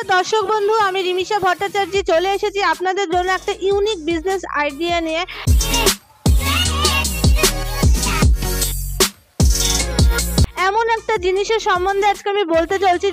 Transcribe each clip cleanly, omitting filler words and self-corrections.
দর্শক বন্ধু, আমি রিমিশা ভট্টাচার্য চলে এসেছি আপনাদের জন্য একটা ইউনিক বিজনেস আইডিয়া নিয়ে। এমন একটা জিনিসের সম্বন্ধে আজকে আমি বলতে চলছি,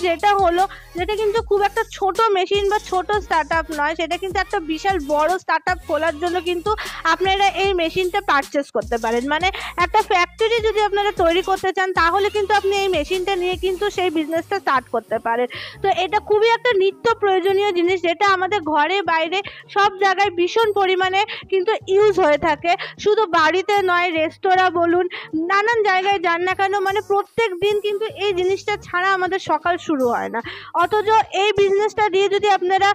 যেটা কিন্তু খুব একটা ছোট মেশিন বা ছোট স্টার্টআপ নয়, সেটা কিন্তু একটা বিশাল বড় স্টার্টআপ খোলার জন্য কিন্তু আপনারা এই মেশিনটা পারচেস করতে পারেন। মানে একটা ফ্যাক্টরি যদি আপনারা তৈরি করতে চান, তাহলে কিন্তু আপনি এই মেশিনটা নিয়ে কিন্তু সেই বিজনেসটা স্টার্ট করতে পারেন। তো এটা খুবই একটা নিত্য প্রয়োজনীয় জিনিস, যেটা আমাদের ঘরে বাইরে সব জায়গায় ভীষণ পরিমাণে কিন্তু ইউজ হয়ে থাকে। শুধু বাড়িতে নয়, রেস্তোরাঁ বলুন, নানান জায়গায় যান না কেন, মানে প্রত্যেক দিন কিন্তু এই জিনিসটা ছাড়া আমাদের সকাল শুরু হয় না। অথচ এই বিজনেসটা দিয়ে যদি আপনারা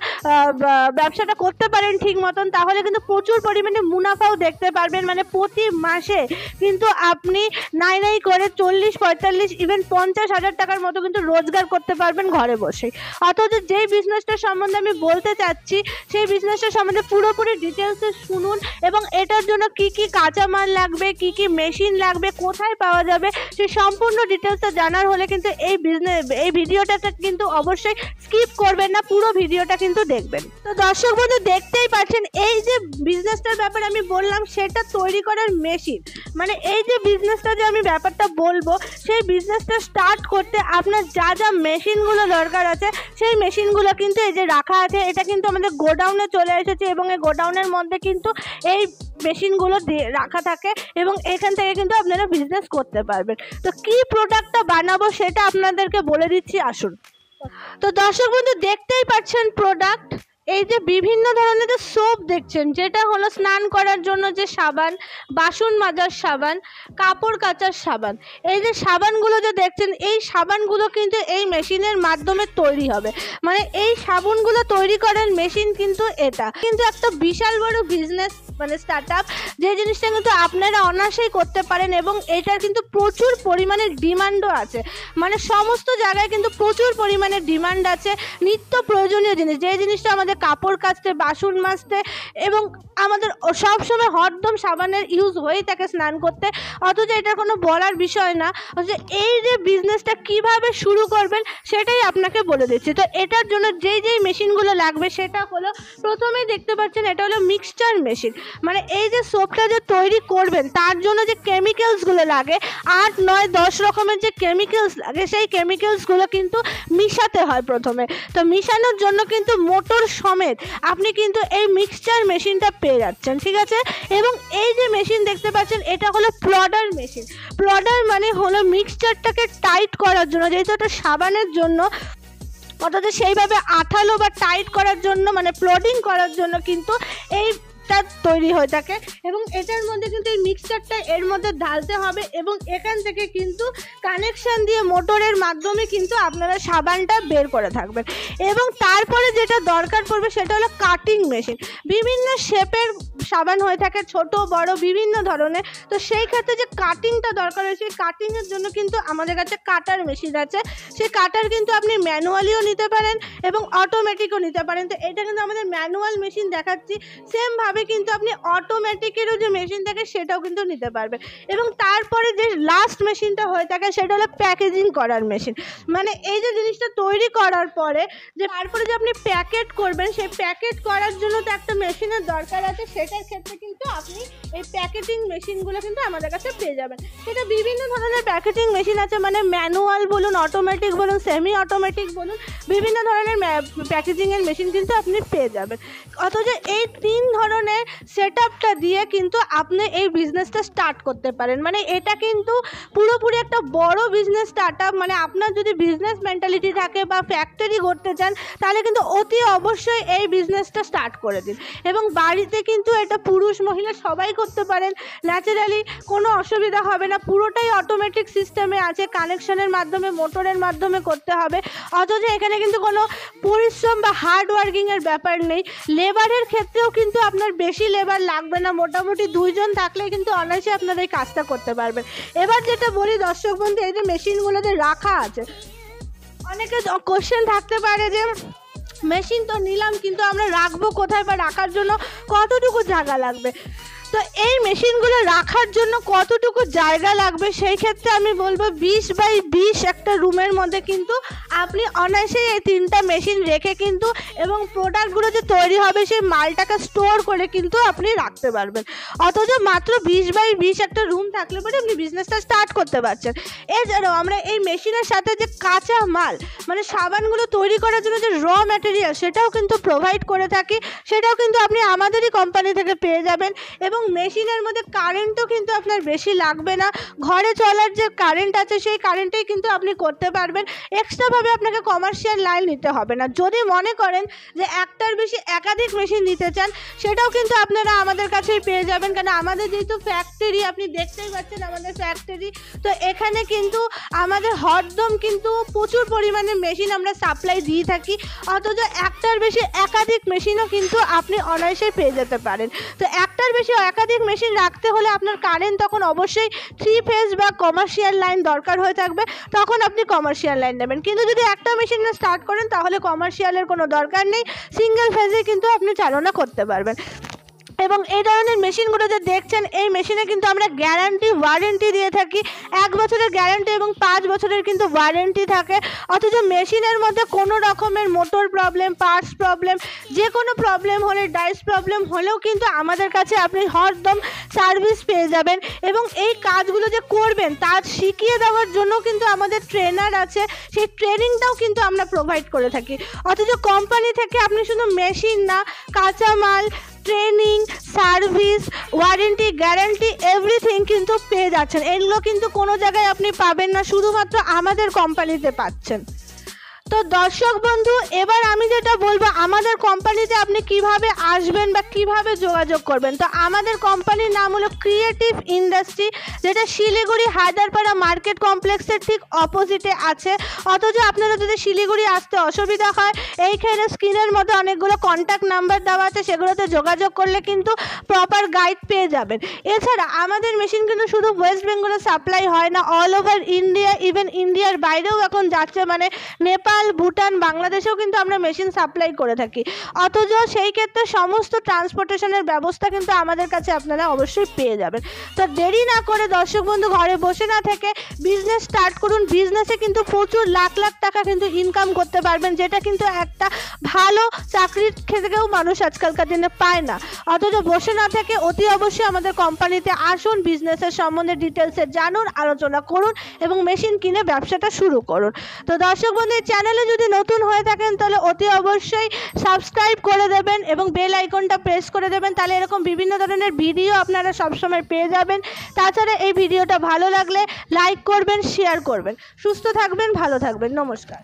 ব্যবসাটা করতে পারেন ঠিক মতন, তাহলে কিন্তু প্রচুর পরিমাণে মুনাফাও দেখতে পারবেন। মানে প্রতি মাসে কিন্তু আপনি নাই করে 40-45 ইভেন 50,000 টাকার মতো কিন্তু রোজগার করতে পারবেন ঘরে বসে। অথচ যেই বিজনেসটার সম্বন্ধে আমি বলতে চাচ্ছি, সেই বিজনেসটার সম্বন্ধে পুরোপুরি ডিটেলসে শুনুন, এবং এটার জন্য কি কি কাঁচামাল লাগবে, কি কি মেশিন লাগবে, কোথায় পাওয়া যাবে, সেই সম্পূর্ণ ডিটেলসটা জানার হলে কিন্তু এই ভিডিওটা কিন্তু অবশ্যই স্কিপ করবেন না, পুরো ভিডিওটা কিন্তু দেখবেন। তো দর্শক বন্ধু, দেখতেই পাচ্ছেন এই যে বিজনেসটার ব্যাপারে আমি বললাম, সেটা তৈরি করার মেশিন। মানে এই যে বিজনেসটা যে আমি ব্যাপারটা বলবো, সেই বিজনেসটা স্টার্ট করতে আপনার যা যা মেশিনগুলো দরকার আছে, সেই মেশিনগুলো কিন্তু এই যে রাখা আছে। এটা কিন্তু আমাদের গোডাউনে চলে এসেছে, এবং এই গোডাউনের মধ্যে কিন্তু এই মেশিনগুলো রাখা থাকে, এবং এখান থেকে কিন্তু আপনারা বিজনেস করতে পারবেন। তো কি প্রোডাক্টটা বানাবো সেটা আপনাদেরকে বলে দিচ্ছি, আসুন। তো দর্শক বন্ধু, দেখতেই পাচ্ছেন প্রোডাক্ট, এই যে বিভিন্ন ধরনের যে সোপ দেখছেন, যেটা হলো স্নান করার জন্য যে সাবান, বাসন মাজার সাবান, কাপড় কাচার সাবান। এই যে সাবানগুলো যে দেখছেন, এই সাবানগুলো কিন্তু এই মেশিনের মাধ্যমে তৈরি হবে। মানে এই সাবানগুলো তৈরি করার মেশিন কিন্তু এটা কিন্তু একটা বিশাল বড় বিজনেস, মানে স্টার্টআপ, যে জিনিসটা কিন্তু আপনারা অনায়াসেই করতে পারেন, এবং এটার কিন্তু প্রচুর পরিমাণে ডিমান্ডও আছে। মানে সমস্ত জায়গায় কিন্তু প্রচুর পরিমাণে ডিমান্ড আছে। নিত্য প্রয়োজনীয় জিনিস, যে জিনিসটা আমাদের কাপড় কাচতে, বাসন মাজতে, এবং আমাদের সবসময় হরদম সাবানের ইউজ হয়েই থাকে স্নান করতে। অথচ এটার কোনো বলার বিষয় না। অথচ এই যে বিজনেসটা কিভাবে শুরু করবেন সেটাই আপনাকে বলে দিচ্ছি। তো এটার জন্য যেই মেশিনগুলো লাগবে, সেটা হলো, প্রথমেই দেখতে পাচ্ছেন এটা হলো মিক্সচার মেশিন। মানে এই যে সোপটা যে তৈরি করবেন, তার জন্য যে কেমিক্যালসগুলো লাগে, 8, 9, 10 রকমের যে কেমিক্যালস লাগে, সেই কেমিক্যালসগুলো কিন্তু মিশাতে হয় প্রথমে। তো মিশানোর জন্য কিন্তু মোটর সমেত আপনি কিন্তু এই মিক্সচার মেশিনটা পেয়ে যাচ্ছেন, ঠিক আছে। এবং এই যে মেশিন দেখতে পাচ্ছেন, এটা হলো প্লডার মেশিন। প্লডার মানে হলো মিক্সচারটাকে টাইট করার জন্য, যেহেতু এটা সাবানের জন্য, অর্থাৎ সেইভাবে আঠালো বা টাইট করার জন্য, মানে প্লডিং করার জন্য কিন্তু এই তৈরি হয়ে থাকে। এবং এটার মধ্যে কিন্তু এই মিক্সচারটা এর মধ্যে ঢালতে হবে, এবং এখান থেকে কিন্তু কানেকশন দিয়ে মোটরের মাধ্যমে কিন্তু আপনারা সাবানটা বের করে থাকবেন। এবং তারপরে যেটা দরকার পড়বে, সেটা হলো কাটিং মেশিন। বিভিন্ন শেপের সাবান হয়ে থাকে, ছোট বড় বিভিন্ন ধরনের। তো সেই ক্ষেত্রে যে কাটিংটা দরকার হয়, সেই কাটিংয়ের জন্য কিন্তু আমাদের কাছে কাটার মেশিন আছে। সেই কাটার কিন্তু আপনি ম্যানুয়ালিও নিতে পারেন এবং অটোমেটিকও নিতে পারেন। তো এটা কিন্তু আমাদের ম্যানুয়াল মেশিন দেখাচ্ছি, সেমভাবে কিন্তু আপনি অটোমেটিকেরও যে মেশিন থাকে সেটাও কিন্তু নিতে পারবেন। এবং তারপরে যে লাস্ট মেশিনটা হয়ে থাকে, সেটা হলো প্যাকেজিং করার মেশিন। মানে এই যে জিনিসটা তৈরি করার পরে যে তারপরে যে আপনি প্যাকেট করবেন, সেই প্যাকেট করার জন্য তো একটা মেশিনের দরকার আছে। সেটার ক্ষেত্রে কিন্তু আপনি এই প্যাকেটিং মেশিনগুলো কিন্তু আমাদের কাছে পেয়ে যাবেন। সেটা বিভিন্ন ধরনের প্যাকেটিং মেশিন আছে, মানে ম্যানুয়াল বলুন, অটোমেটিক বলুন, সেমি অটোমেটিক বলুন, বিভিন্ন ধরনের প্যাকেজিংয়ের মেশিন কিন্তু আপনি পেয়ে যাবেন। অথচ এই 3 ধরনের সেটআপটা দিয়ে কিন্তু আপনি এই বিজনেসটা স্টার্ট করতে পারেন। মানে এটা কিন্তু পুরোপুরি একটা বড় বিজনেস স্টার্টআপ। মানে আপনার যদি বিজনেস মেন্টালিটি থাকে বা ফ্যাক্টরি করতে চান, তাহলে কিন্তু অতি অবশ্যই এই বিজনেসটা স্টার্ট করে দিন। এবং বাড়িতে কিন্তু এটা পুরুষ মহিলা সবাই করতে পারেন, ন্যাচারালি কোনো অসুবিধা হবে না। পুরোটাই অটোমেটিক সিস্টেমে আছে, কানেকশনের মাধ্যমে, মোটরের মাধ্যমে করতে হবে। অথচ এখানে কিন্তু কোনো পরিশ্রম বা হার্ড ওয়ার্কিংয়ের ব্যাপার নেই। লেবারের ক্ষেত্রেও কিন্তু আপনার বেশি লেবার লাগবে না, মোটামুটি 2 জন থাকলে কিন্তু অনায়াসে আপনারা এই কাজটা করতে পারবেন। এবার যেটা বলি দর্শক বন্ধু, এই যে মেশিনগুলোতে রাখা আছে, অনেকে কোশ্চেন থাকতে পারে যে মেশিন তো নিলাম, কিন্তু আমরা রাখবো কোথায়, বা রাখার জন্য কতটুকু জায়গা লাগবে। তো এই মেশিনগুলো রাখার জন্য কতটুকু জায়গা লাগবে, সেই ক্ষেত্রে আমি বলবো 20 বাই 20 একটা রুমের মধ্যে কিন্তু আপনি অনায়াসেই এই 3টা মেশিন রেখে কিন্তু এবং প্রোডাক্টগুলো যে তৈরি হবে সেই মালটাকে স্টোর করে কিন্তু আপনি রাখতে পারবেন। অথচ মাত্র 20x20 একটা রুম থাকলে পরে আপনি বিজনেসটা স্টার্ট করতে পারছেন। এছাড়াও আমরা এই মেশিনের সাথে যে কাঁচা মাল মানে সাবানগুলো তৈরি করার জন্য যে র ম্যাটেরিয়াল সেটাও কিন্তু প্রোভাইড করে থাকি, সেটাও কিন্তু আপনি আমাদেরই কোম্পানি থেকে পেয়ে যাবেন। এবং মেশিনের মধ্যে কারেন্টও কিন্তু আপনার বেশি লাগবে না, ঘরে চলার যে কারেন্ট আছে সেই কারেন্টেই কিন্তু আপনি করতে পারবেন। এক্সট্রাভাবে আপনাকে কমার্শিয়াল লাইন নিতে হবে না। যদি মনে করেন যে একটার বেশি একাধিক মেশিন নিতে চান সেটাও কিন্তু আপনারা আমাদের কাছেই পেয়ে যাবেন, কারণ আমাদের যেহেতু ফ্যাক্টরি, আপনি দেখতেই পাচ্ছেন আমাদের ফ্যাক্টরি, তো এখানে কিন্তু আমাদের হরদম কিন্তু প্রচুর পরিমাণে মেশিন আমরা সাপ্লাই দিয়ে থাকি। অথচ একটার বেশি একাধিক মেশিনও কিন্তু আপনি অনায়াসে পেয়ে যেতে পারেন। তো একটার বেশি একাধিক মেশিন রাখতে হলে আপনার কারেন্ট তখন অবশ্যই 3 ফেজ বা কমার্শিয়াল লাইন দরকার হয়ে থাকবে, তখন আপনি কমার্শিয়াল লাইন নেবেন। কিন্তু যদি একটা মেশিন স্টার্ট করেন তাহলে কমার্শিয়ালের কোনো দরকার নেই, সিঙ্গেল ফেজে কিন্তু আপনি চালনা করতে পারবেন। এবং এই ধরনের মেশিনগুলো যে দেখছেন এই মেশিনে কিন্তু আমরা গ্যারান্টি ওয়ারেন্টি দিয়ে থাকি, 1 বছরের গ্যারান্টি এবং 5 বছরের কিন্তু ওয়ারেন্টি থাকে। অথচ মেশিনের মধ্যে কোনো রকমের মোটর প্রবলেম, পার্টস প্রবলেম, যে কোনো প্রবলেম হলে, ডাইস প্রবলেম হলেও কিন্তু আমাদের কাছে আপনি হরদম সার্ভিস পেয়ে যাবেন। এবং এই কাজগুলো যে করবেন তা শিখিয়ে দেওয়ার জন্য কিন্তু আমাদের ট্রেনার আছে, সেই ট্রেনিংটাও কিন্তু আমরা প্রোভাইড করে থাকি। অথচ কোম্পানি থেকে আপনি শুধু মেশিন না, কাঁচামাল, training, service, warranty, guarantee everything কিন্তু পেয়ে যাচ্ছেন। এগুলো কিন্তু কোনো জায়গায় আপনি পাবেন না, শুধুমাত্র আমাদের কোম্পানিতে পাচ্ছেন। তো দর্শক বন্ধু, এবার আমি যেটা বলবো আমাদের কোম্পানিতে আপনি কিভাবে আসবেন বা কিভাবে যোগাযোগ করবেন। তো আমাদের কোম্পানির নাম হলো ক্রিয়েটিভ ইন্ডাস্ট্রি, যেটা শিলিগুড়ি হায়দারপাড়া মার্কেট কমপ্লেক্সের ঠিক অপোজিটে আছে। অথচ আপনারা যদি শিলিগুড়ি আসতে অসুবিধা হয়, এইখানে স্ক্রিনের মধ্যে অনেকগুলো কন্ট্যাক্ট নাম্বার দেওয়া আছে, সেগুলোতে যোগাযোগ করলে কিন্তু প্রপার গাইড পেয়ে যাবেন। এছাড়া আমাদের মেশিন কিন্তু শুধু ওয়েস্ট বেঙ্গলে সাপ্লাই হয় না, অল ওভার ইন্ডিয়া, ইভেন ইন্ডিয়ার বাইরেও এখন যাচ্ছে, মানে নেপাল, ভুটান, বাংলাদেশেও কিন্তু আমরা মেশিন সাপ্লাই করে থাকি। অথচ সেই ক্ষেত্রে সমস্ত ট্রান্সপোর্টেশনের ব্যবস্থা কিন্তু আমাদের কাছে আপনারা অবশ্যই পেয়ে যাবেন। তো দেরি না করে দর্শক বন্ধু ঘরে বসে না থেকে বিজনেস স্টার্ট করুন। বিজনেসে কিন্তু প্রচুর লাখ লাখ টাকা কিন্তু ইনকাম করতে পারবেন, যেটা কিন্তু একটা ভালো চাকরির ক্ষেত্রেও মানুষ আজকালকার দিনে পায় না। অথচ বসে না থেকে অতি অবশ্যই আমাদের কোম্পানিতে আসুন, বিজনেসের সম্বন্ধে ডিটেলসে জানুন, আলোচনা করুন এবং মেশিন কিনে ব্যবসাটা শুরু করুন। তো দর্শক বন্ধু, চ্যানেলে যদি নতুন হয়ে থাকেন তাহলে অতি অবশ্যই সাবস্ক্রাইব করে দেবেন এবং বেল আইকনটা প্রেস করে দেবেন, তাহলে এরকম বিভিন্ন ধরনের ভিডিও আপনারা সবসময় পেয়ে যাবেন। তাছাড়া এই ভিডিওটা ভালো লাগলে লাইক করবেন, শেয়ার করবেন। সুস্থ থাকবেন, ভালো থাকবেন, নমস্কার।